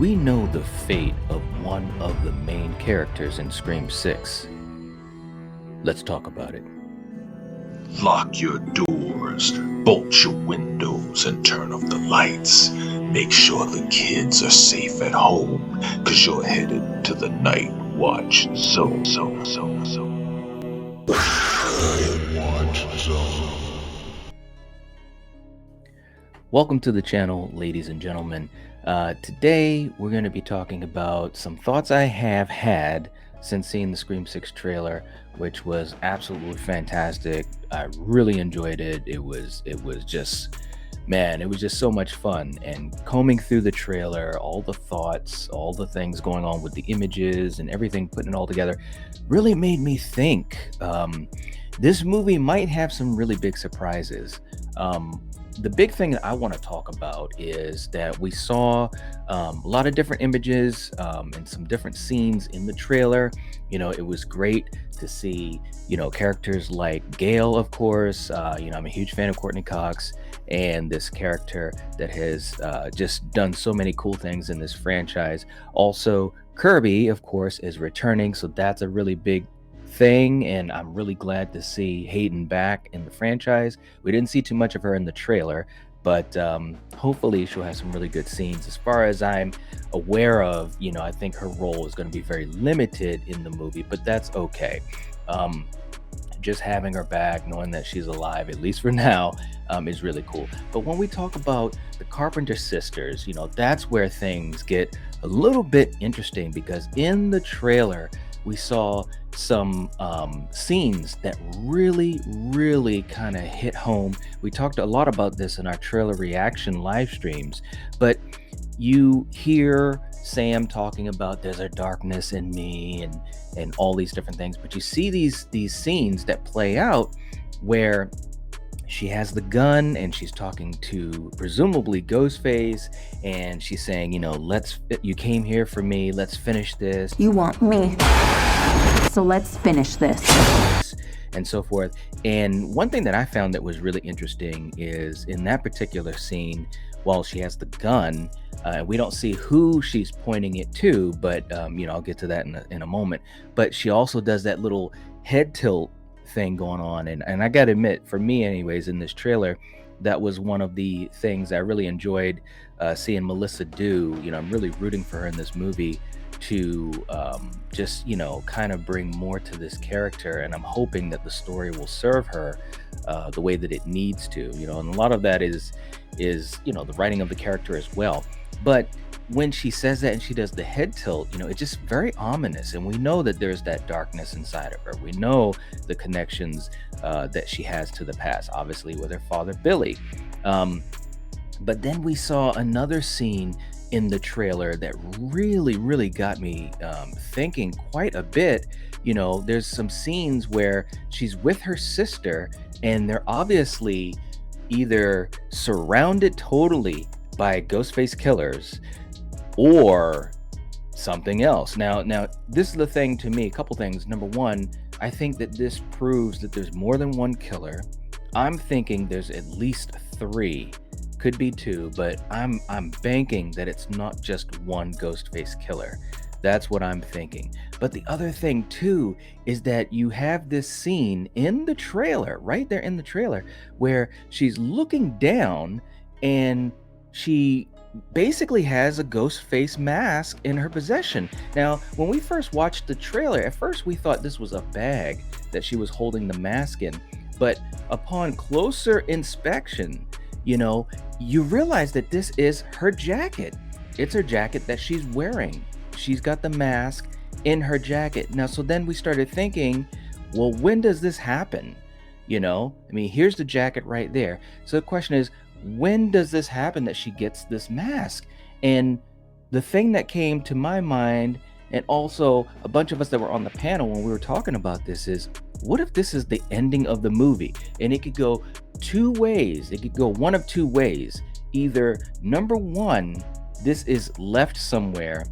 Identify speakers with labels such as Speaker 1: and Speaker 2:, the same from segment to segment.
Speaker 1: we know the fate of one of the main characters in Scream 6. Let's talk about it.
Speaker 2: Lock your doors, bolt your windows, and turn off the lights. Make sure the kids are safe at home, cause you're headed to the Nightwatch zone. Nightwatch zone.
Speaker 1: Welcome to the channel, ladies and gentlemen. Today we're going to be talking about some thoughts I have had since seeing the Scream 6 trailer, which was absolutely fantastic. I really enjoyed it. It was just, man, it was just so much fun. And combing through the trailer, all the thoughts, all the things going on with the images and everything, putting it all together, really made me think this movie might have some really big surprises. The big thing that I want to talk about is that we saw a lot of different images and some different scenes in the trailer. You know, it was great to see, characters like Gail, of course. I'm a huge fan of Courtney Cox, and this character that has just done so many cool things in this franchise. Also, Kirby, of course, is returning, so that's a really big thing, and I'm really glad to see Hayden back in the franchise. We didn't see too much of her in the trailer, but hopefully she'll have some really good scenes. As far as I'm aware of, I think her role is going to be very limited in the movie, but that's okay. Just having her back, knowing that she's alive, at least for now, is really cool. But when we talk about the Carpenter Sisters, that's where things get a little bit interesting, because in the trailer we saw some scenes that really kind of hit home. We talked a lot about this in our trailer reaction live streams, but you hear Sam talking about there's a darkness in me and all these different things, but you see these scenes that play out where she has the gun and she's talking to presumably Ghostface, and she's saying, you came here for me, let's finish this.
Speaker 3: You want me, so let's finish this.
Speaker 1: And so forth. And one thing that I found that was really interesting is in that particular scene, while she has the gun, we don't see who she's pointing it to, but I'll get to that in a moment. But she also does that little head tilt thing going on, and I gotta admit, for me anyways, in this trailer, that was one of the things I really enjoyed seeing Melissa do. I'm really rooting for her in this movie to just kind of bring more to this character, and I'm hoping that the story will serve her the way that it needs to, and a lot of that is the writing of the character as well. But when she says that and she does the head tilt, it's just very ominous, and we know that there's that darkness inside of her. We know the connections that she has to the past, obviously with her father Billy. But then we saw another scene in the trailer that really got me thinking quite a bit. There's some scenes where she's with her sister, and they're obviously either surrounded totally by Ghostface killers or something else. Now this is the thing to me, a couple things. Number one, I think that this proves that there's more than one killer. I'm thinking there's at least 3, could be 2, but I'm banking that it's not just one Ghostface killer. That's what I'm thinking. But the other thing too is that you have this scene in the trailer, right there in the trailer, where she's looking down and she basically has a Ghostface mask in her possession. Now, when we first watched the trailer, at first we thought this was a bag that she was holding the mask in, but upon closer inspection, you realize that this is her jacket. It's her jacket that she's wearing. She's got the mask in her jacket. Now, so then we started thinking, well, when does this happen? Here's the jacket right there. So the question is, when does this happen that she gets this mask? And the thing that came to my mind, and also a bunch of us that were on the panel when we were talking about this, is what if this is the ending of the movie? And it could go 2 ways. It could go one of 2 ways. Either number one, this is left somewhere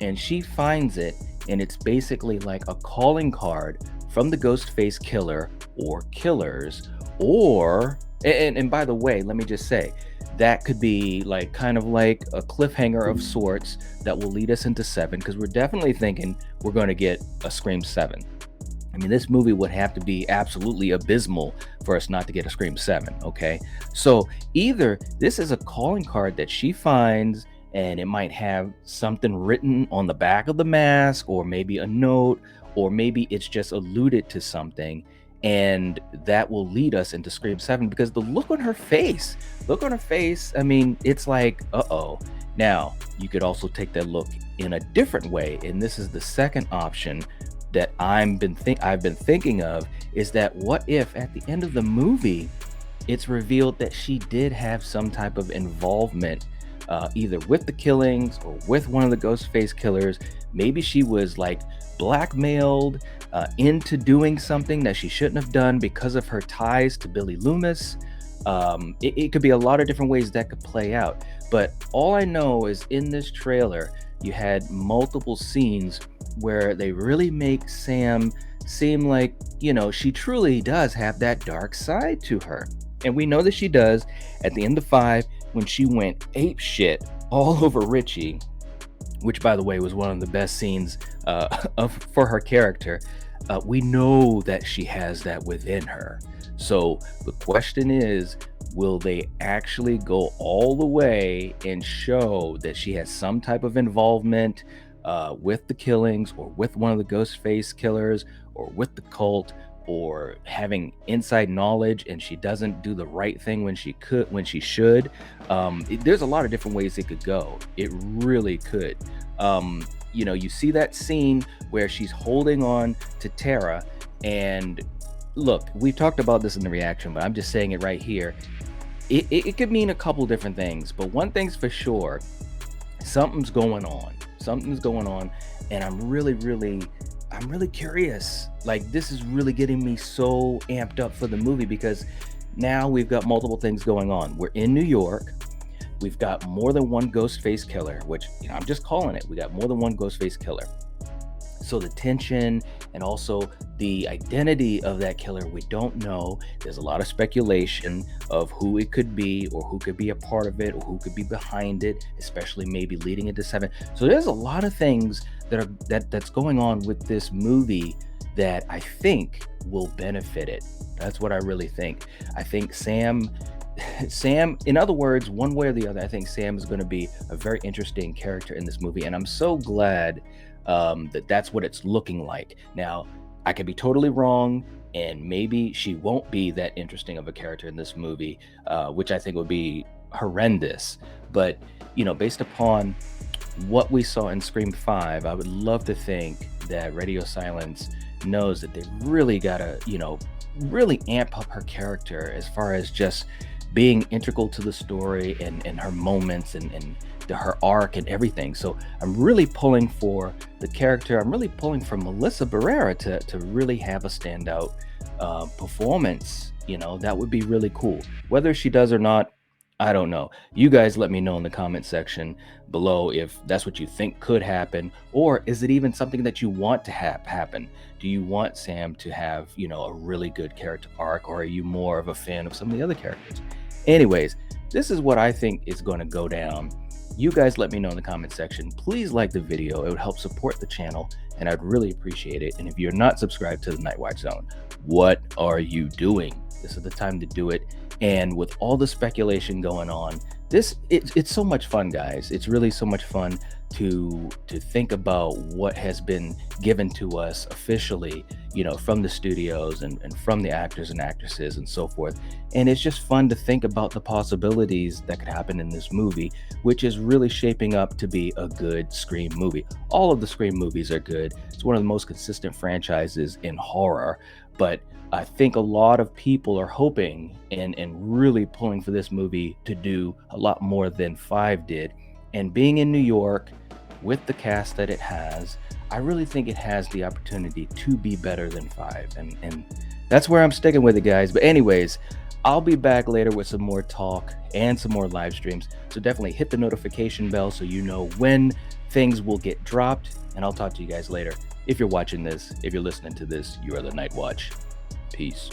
Speaker 1: and she finds it, and it's basically like a calling card from the Ghostface killer or killers, or and by the way, let me just say, that could be like kind of like a cliffhanger of sorts that will lead us into 7, because we're definitely thinking we're going to get a Scream 7. I mean, this movie would have to be absolutely abysmal for us not to get a Scream 7, okay? So either this is a calling card that she finds and it might have something written on the back of the mask, or maybe a note, or maybe it's just alluded to something, and that will lead us into Scream 7, because the look on her face, I mean, it's like, uh-oh. Now, you could also take that look in a different way, and this is the second option that I've been thinking of, is that what if at the end of the movie it's revealed that she did have some type of involvement, either with the killings or with one of the Ghostface killers. Maybe she was like blackmailed into doing something that she shouldn't have done because of her ties to Billy Loomis. It could be a lot of different ways that could play out, but all I know is in this trailer you had multiple scenes where they really make Sam seem like, she truly does have that dark side to her. And we know that she does at the end of 5, when she went ape shit all over Richie, which by the way was one of the best scenes for her character. We know that she has that within her. So the question is, will they actually go all the way and show that she has some type of involvement with the killings, or with one of the Ghostface killers, or with the cult, or having inside knowledge and she doesn't do the right thing when she should? There's a lot of different ways it could go. It really could. You see that scene where she's holding on to Tara, and look, we've talked about this in the reaction, but I'm just saying it right here. It could mean a couple different things, but one thing's for sure, something's going on, and I'm really curious. Like, this is really getting me so amped up for the movie, because now we've got multiple things going on. We're in New York. We've got more than one Ghostface killer, which, I'm just calling it. We got more than one Ghostface killer. So the tension and also the identity of that killer, we don't know. There's a lot of speculation of who it could be, or who could be a part of it, or who could be behind it, especially maybe leading into 7. So there's a lot of things that's going on with this movie that I think will benefit it. That's what I really think. I think Sam, in other words, one way or the other, I think Sam is going to be a very interesting character in this movie, and I'm so glad that's what it's looking like. Now, I could be totally wrong, and maybe she won't be that interesting of a character in this movie, which I think would be horrendous. But, based upon what we saw in Scream 5, I would love to think that Radio Silence knows that they really gotta, really amp up her character as far as just being integral to the story and her moments and her arc and everything. So I'm really pulling for the character. I'm really pulling for Melissa Barrera to really have a standout performance. That would be really cool. Whether she does or not, I don't know. You guys let me know in the comment section below if that's what you think could happen, or is it even something that you want to have happen? Do you want Sam to have, a really good character arc, or are you more of a fan of some of the other characters? Anyways, this is what I think is going to go down. You guys let me know in the comment section. Please like the video. It would help support the channel, and I'd really appreciate it. And if you're not subscribed to the Nightwatch Zone, what are you doing? This is the time to do it. And with all the speculation going on, it's so much fun, guys. It's really so much fun to think about what has been given to us officially, from the studios and from the actors and actresses and so forth. And it's just fun to think about the possibilities that could happen in this movie, which is really shaping up to be a good Scream movie. All of the Scream movies are good. It's one of the most consistent franchises in horror, but I think a lot of people are hoping and really pulling for this movie to do a lot more than 5 did. And being in New York with the cast that it has, I really think it has the opportunity to be better than 5. And that's where I'm sticking with it, guys. But anyways, I'll be back later with some more talk and some more live streams. So definitely hit the notification bell so you know when things will get dropped. And I'll talk to you guys later. If you're watching this, if you're listening to this, you are the Nightwatch. Peace.